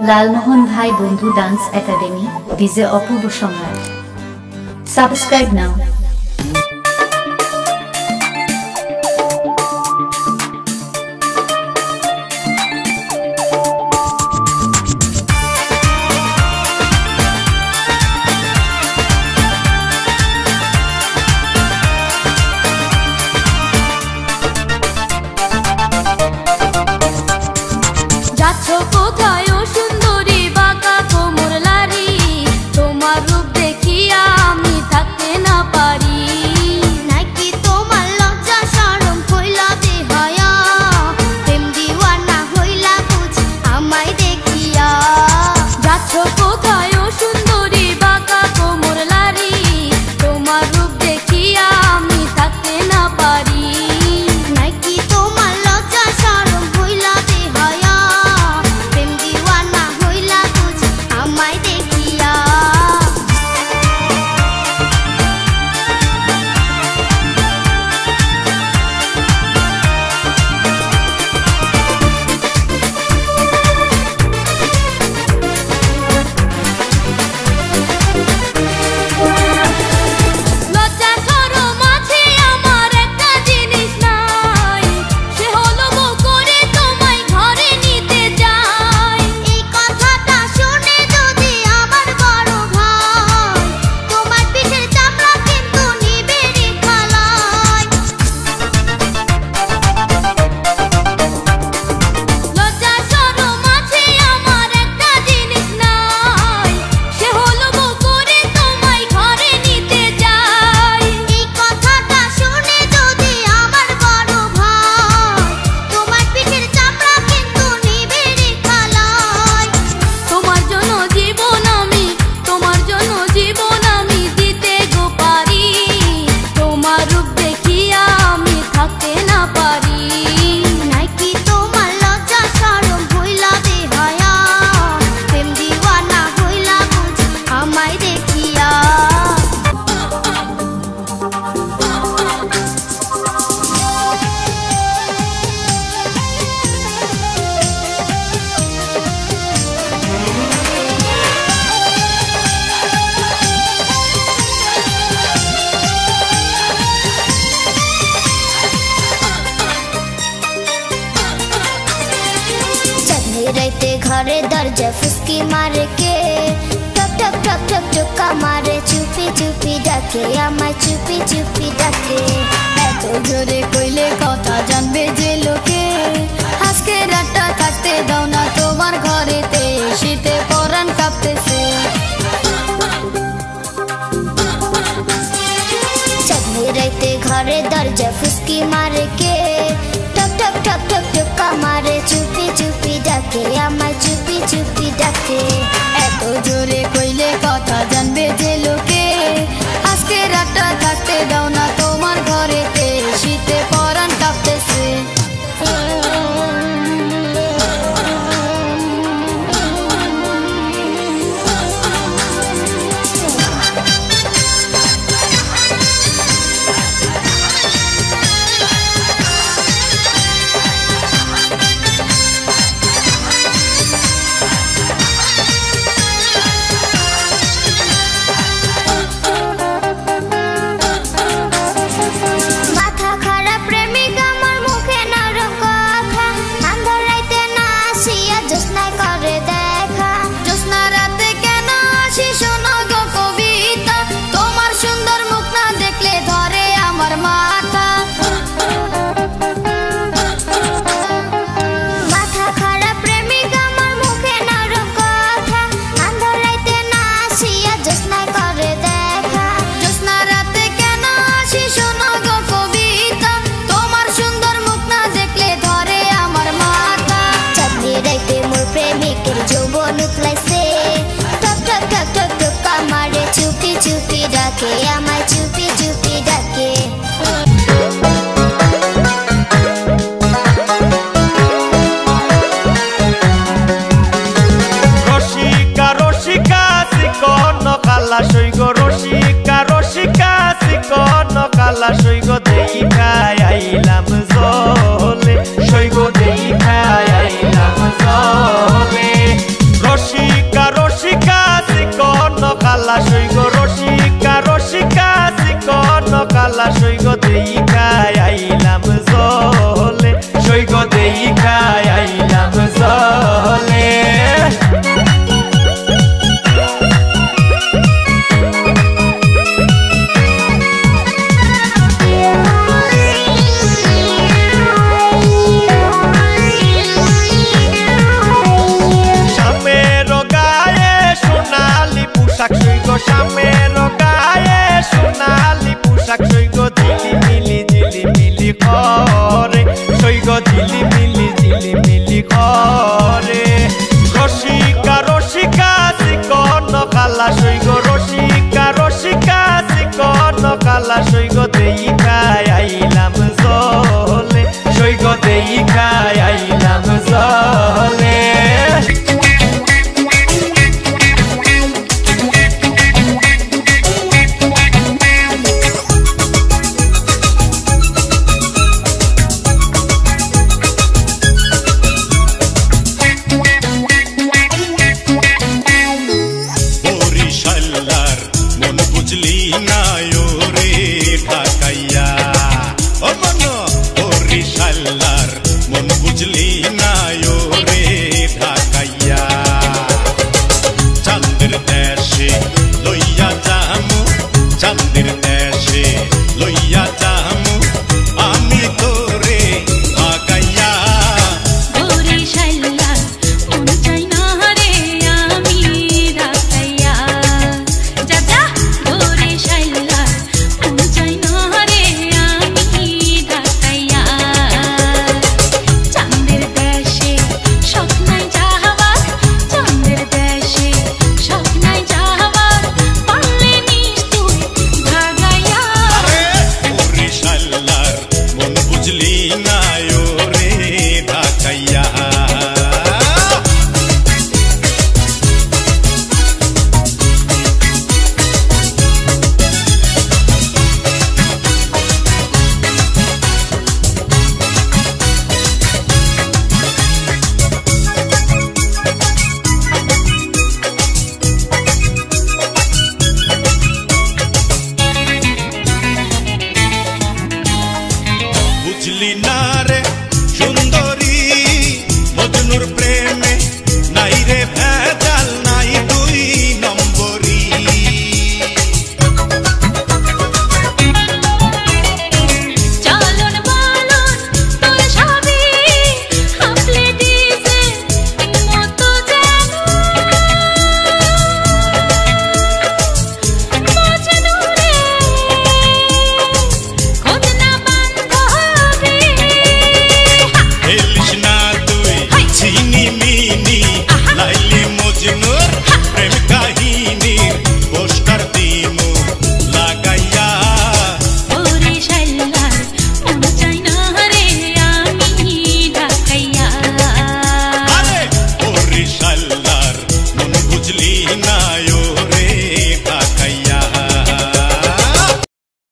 লালমোহন ভাই বন্ধু dance academy, DJ অপূর্ব সম্রাট। সাবস্ক্রাইব নাও। घरे दरजा फुसकी मार के ठक ठक ठक ठक टोका मारे चुपी चुपी डाके आमाय चुपी चुपी डाके एत जोरे कइले कथा जानबे जे लोके आजके रातटा काटते दाও ना তোমার ঘরেতে শীতে পরাণ কাঁপতেছে চাঁদনি রাতে ঘরে দরজা ফুসকি মারে কে ठक ठक ठक ठक टोका मारे चुपी चुपी डाके आमाय चुपी चुपी डाके एत जोरे कइले कथा जानबे जे लोके आजके रातटा থাকতে দাও না তোমার ঘরেতে শীতে পরাণ কাঁপতেছে आमाय चुपी चुपी डाके रसिका रसिका चिकन काला सैग रसिका रसिका चिकन काला सैग देखाय आइलाम जले सैग देखाय आइलाम जले খালাস হই গো